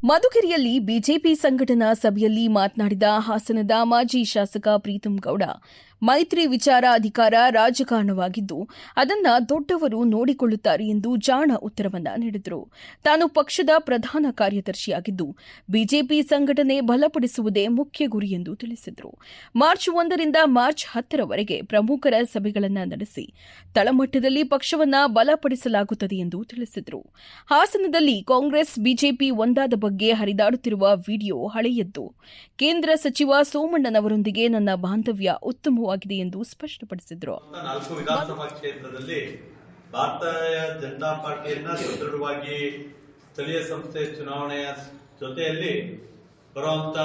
ಮಧುಗಿರಿಯಲ್ಲಿ BJP ಸಂಘಟನಾ ಸಭೆಯಲ್ಲಿ ಮಾತನಾಡಿದ ಹಾಸನದ ಮಾಜಿ ಶಾಸಕ ಪ್ರೀತಂ ಗೌಡ, ಮೈತ್ರಿ ವಿಚಾರ ಅಧಿಕಾರ ರಾಜಕಾರಣವಾಗಿದ್ದು ಅದನ್ನ ದೊಡ್ಡವರು ನೋಡಿಕೊಳ್ಳುತ್ತಾರೆ ಎಂದು ಜಾಣ ಉತ್ತರವನ್ನ ನೀಡಿದರು. ತಾನು ಪಕ್ಷದ ಪ್ರಧಾನ ಕಾರ್ಯದರ್ಶಿಯಾಗಿದ್ದು ಬಿಜೆಪಿ ಸಂಘಟನೆ ಬಲಪಡಿಸುವುದೇ ಮುಖ್ಯ ಗುರಿ ಎಂದು ತಿಳಿಸಿದರು. ಮಾರ್ಚ್ 1ರಿಂದ ಮಾರ್ಚ್ 10ರವರೆಗೆ ಪ್ರಮುಖರ ಸಭೆಗಳನ್ನು ನಡೆಸಿ ತಳಮಟ್ಟದಲ್ಲಿ ಪಕ್ಷವನ್ನ ಬಲಪಡಿಸಲಾಗುತ್ತದೆ ಎಂದು ತಿಳಿಸಿದರು. ಹಾಸನದಲ್ಲಿ ಕಾಂಗ್ರೆಸ್ ಬಿಜೆಪಿ ಒಂದಾದ ಬಗ್ಗೆ ಹರಿದಾಡುತ್ತಿರುವ ವಿಡಿಯೋ ಹಳೆಯದ್ದು. ಕೇಂದ್ರ ಸಚಿವ ಸೋಮಣ್ಣನವರೊಂದಿಗೆ ನನ್ನ ಬಾಂಧವ್ಯ ಉತ್ತಮವಾಗಿದೆ ಎಂದು ಸ್ಪಷ್ಟಪಡಿಸಿದರು. 4 ವಿಧಾನಸಭಾ ಕ್ಷೇತ್ರದಲ್ಲಿ ಭಾರತೀಯ ಜನತಾ ಪಾರ್ಟಿಯನ್ನ ಸುದೃಢವಾಗಿ ಸ್ಥಳೀಯ ಸಂಸ್ಥೆ ಚುನಾವಣೆಯ ಜೊತೆಯಲ್ಲಿ ಬರುವಂತ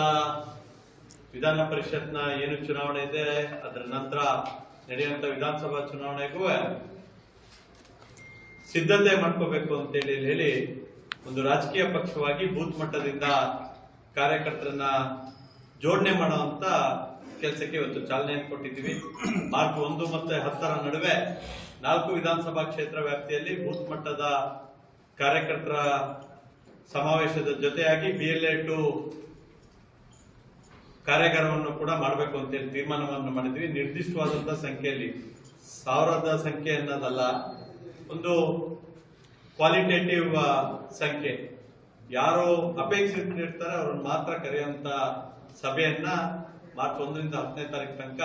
ವಿಧಾನ ಪರಿಷತ್ನ ಏನು ಚುನಾವಣೆ ಇದೆ ಅದರ ನಂತರ ನಡೆಯುವಂತ ವಿಧಾನಸಭಾ ಚುನಾವಣೆಗೂ ಸಿದ್ಧತೆ ಮಾಡ್ಕೋಬೇಕು ಅಂತ ಹೇಳಿ ಒಂದು ರಾಜಕೀಯ ಪಕ್ಷವಾಗಿ ಬೂತ್ ಮಟ್ಟದಿಂದ ಕಾರ್ಯಕರ್ತರನ್ನ ಜೋಡಣೆ ಮಾಡುವಂತ ಕೆಲಸಕ್ಕೆ ಇವತ್ತು ಚಾಲನೆಯನ್ನು ಕೊಟ್ಟಿದ್ದೀವಿ. ಮಾರ್ಚ್ 1 ಮತ್ತು 10ರ ನಡುವೆ 4 ವಿಧಾನಸಭಾ ಕ್ಷೇತ್ರ ವ್ಯಾಪ್ತಿಯಲ್ಲಿ ಬೂತ್ ಮಟ್ಟದ ಕಾರ್ಯಕರ್ತರ ಸಮಾವೇಶದ ಜೊತೆಯಾಗಿ BLA 2 ಕಾರ್ಯಾಗಾರವನ್ನು ಕೂಡ ಮಾಡಬೇಕು ಅಂತ ಹೇಳಿ ತೀರ್ಮಾನವನ್ನು ಮಾಡಿದ್ವಿ. ನಿರ್ದಿಷ್ಟವಾದಂತಹ ಸಂಖ್ಯೆಯಲ್ಲಿ 1000ದ ಸಂಖ್ಯೆ ಅನ್ನೋದಲ್ಲ, ಒಂದು ಕ್ವಾಲಿಟೇಟಿವ್ ಸಂಖ್ಯೆ. ಯಾರು ಅಪೇಕ್ಷಿತರಿರ್ತಾರೆ ಅವ್ರನ್ನ ಮಾತ್ರ ಕರೆಯುವಂತ ಸಭೆಯನ್ನ ಮಾರ್ಚ್ 1ರಿಂದ 10ನೇ ತಾರೀಕು ತನಕ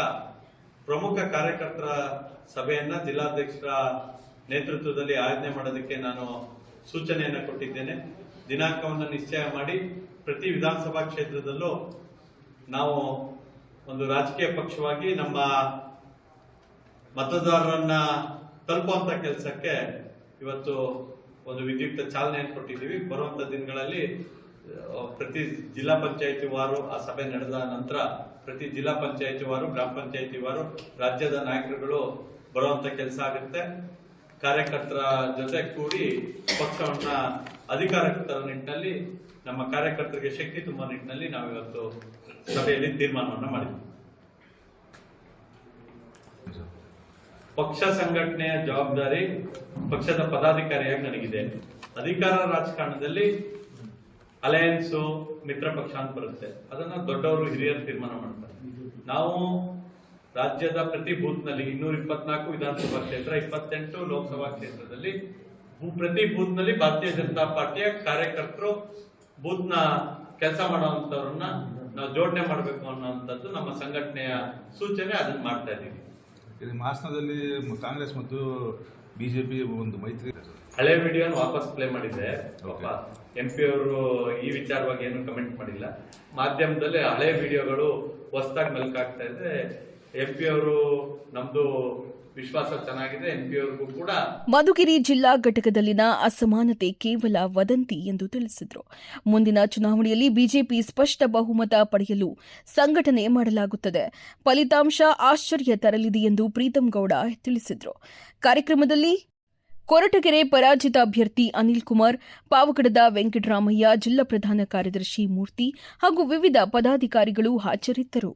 ಪ್ರಮುಖ ಕಾರ್ಯಕರ್ತರ ಸಭೆಯನ್ನ ಜಿಲ್ಲಾಧ್ಯಕ್ಷರ ನೇತೃತ್ವದಲ್ಲಿ ಆಯೋಜನೆ ಮಾಡೋದಕ್ಕೆ ನಾನು ಸೂಚನೆಯನ್ನು ಕೊಟ್ಟಿದ್ದೇನೆ. ದಿನಾಂಕವನ್ನು ನಿಶ್ಚಯ ಮಾಡಿ ಪ್ರತಿ ವಿಧಾನಸಭಾ ಕ್ಷೇತ್ರದಲ್ಲೂ ನಾವು ಒಂದು ರಾಜಕೀಯ ಪಕ್ಷವಾಗಿ ನಮ್ಮ ಮತದಾರರನ್ನ ತಲುಪುವಂತ ಕೆಲಸಕ್ಕೆ ಇವತ್ತು ಒಂದು ವಿದ್ಯುಕ್ತ ಚಾಲನೆಯನ್ನು ಕೊಟ್ಟಿದ್ದೀವಿ. ಬರುವಂತ ದಿನಗಳಲ್ಲಿ ಪ್ರತಿ ಜಿಲ್ಲಾ ಪಂಚಾಯಿತಿ ವಾರು ಆ ಸಭೆ ನಡೆದ ನಂತರ ಪ್ರತಿ ಜಿಲ್ಲಾ ಪಂಚಾಯಿತಿ ವಾರು, ಗ್ರಾಮ ಪಂಚಾಯಿತಿ ವಾರು ರಾಜ್ಯದ ನಾಯಕರುಗಳು ಬರುವಂತ ಕೆಲಸ ಆಗುತ್ತೆ. ಕಾರ್ಯಕರ್ತರ ಜೊತೆ ಕೂಡಿ ಪಕ್ಷವನ್ನ ಅಧಿಕಾರಕ್ಕೆ ತರುವ ನಿಟ್ಟಿನಲ್ಲಿ, ನಮ್ಮ ಕಾರ್ಯಕರ್ತರಿಗೆ ಶಕ್ತಿ ತುಂಬುವ ನಿಟ್ಟಿನಲ್ಲಿ ನಾವು ಇವತ್ತು ಸಭೆಯಲ್ಲಿ ತೀರ್ಮಾನವನ್ನು ಮಾಡಿದ್ವಿ. ಪಕ್ಷ ಸಂಘಟನೆಯ ಜವಾಬ್ದಾರಿ ಪಕ್ಷದ ಪದಾಧಿಕಾರಿಯಾಗಿ ನನಗಿದೆ. ಅಧಿಕಾರ ರಾಜಕಾರಣದಲ್ಲಿ ಅಲಯನ್ಸ್, ಮಿತ್ರ ಪಕ್ಷ ಅಂತ ಬರುತ್ತೆ. ಅದನ್ನ ದೊಡ್ಡವರು, ಹಿರಿಯರು ತೀರ್ಮಾನ ಮಾಡ್ತಾರೆ. ನಾವು ರಾಜ್ಯದ ಪ್ರತಿ ಬೂತ್ ನಲ್ಲಿ 224 ವಿಧಾನಸಭಾ ಕ್ಷೇತ್ರ, 28 ಲೋಕಸಭಾ ಕ್ಷೇತ್ರದಲ್ಲಿ ಪ್ರತಿ ಬೂತ್ ನಲ್ಲಿ ಭಾರತೀಯ ಜನತಾ ಪಾರ್ಟಿಯ ಕಾರ್ಯಕರ್ತರು ಬೂತ್ ನ ಕೆಲಸ ಮಾಡುವಂತವ್ರನ್ನ ನಾವು ಜೋಡಣೆ ಮಾಡಬೇಕು ಅನ್ನೋಂಥದ್ದು ನಮ್ಮ ಸಂಘಟನೆಯ ಸೂಚನೆ. ಅದನ್ನ ಮಾಡ್ತಾ ಇದ್ದೀವಿ. ಹಾಸನದಲ್ಲಿ ಕಾಂಗ್ರೆಸ್ ಮತ್ತು ಬಿಜೆಪಿ ಒಂದು ಮೈತ್ರಿ. ಹಳೆ ವಿಡಿಯೋನ ವಾಪಸ್ ಪ್ಲೇ ಮಾಡಿದ್ದೆ. MP ಅವರು ಈ ವಿಚಾರವಾಗಿ ಏನು ಕಮೆಂಟ್ ಮಾಡಿಲ್ಲ. ಮಾಧ್ಯಮದಲ್ಲಿ ಹಳೆ ವಿಡಿಯೋಗಳು ಹೊಸದಾಗಿ ಮೆಲುಕಾಗ್ತಾ ಇದೆ. MP ಅವರು ನಮ್ದು ವಿಶ್ವಾಸ ಚೆನ್ನಾಗಿದೆ. MP ಅವ್ರಿಗೂ ಕೂಡ. ಮಧುಗಿರಿ ಜಿಲ್ಲಾ ಘಟಕದಲ್ಲಿನ ಅಸಮಾನತೆ ಕೇವಲ ವದಂತಿ ಎಂದು ತಿಳಿಸಿದರು. ಮುಂದಿನ ಚುನಾವಣೆಯಲ್ಲಿ ಬಿಜೆಪಿ ಸ್ಪಷ್ಟ ಬಹುಮತ ಪಡೆಯಲು ಸಂಘಟನೆ ಮಾಡಲಾಗುತ್ತದೆ. ಫಲಿತಾಂಶ ಆಶ್ಚರ್ಯ ತರಲಿದೆ ಎಂದು ಪ್ರೀತಂ ಗೌಡ ತಿಳಿಸಿದರು. ಕಾರ್ಯಕ್ರಮದಲ್ಲಿ ಕೊರಟಗೆರೆ ಪರಾಜಿತ ಅಭ್ಯರ್ಥಿ ಅನಿಲ್ ಕುಮಾರ್, ಪಾವಗಡದ ವೆಂಕಟರಾಮಯ್ಯ, ಜಿಲ್ಲಾ ಪ್ರಧಾನ ಕಾರ್ಯದರ್ಶಿ ಮೂರ್ತಿ ಹಾಗೂ ವಿವಿಧ ಪದಾಧಿಕಾರಿಗಳು ಹಾಜರಿದ್ದರು.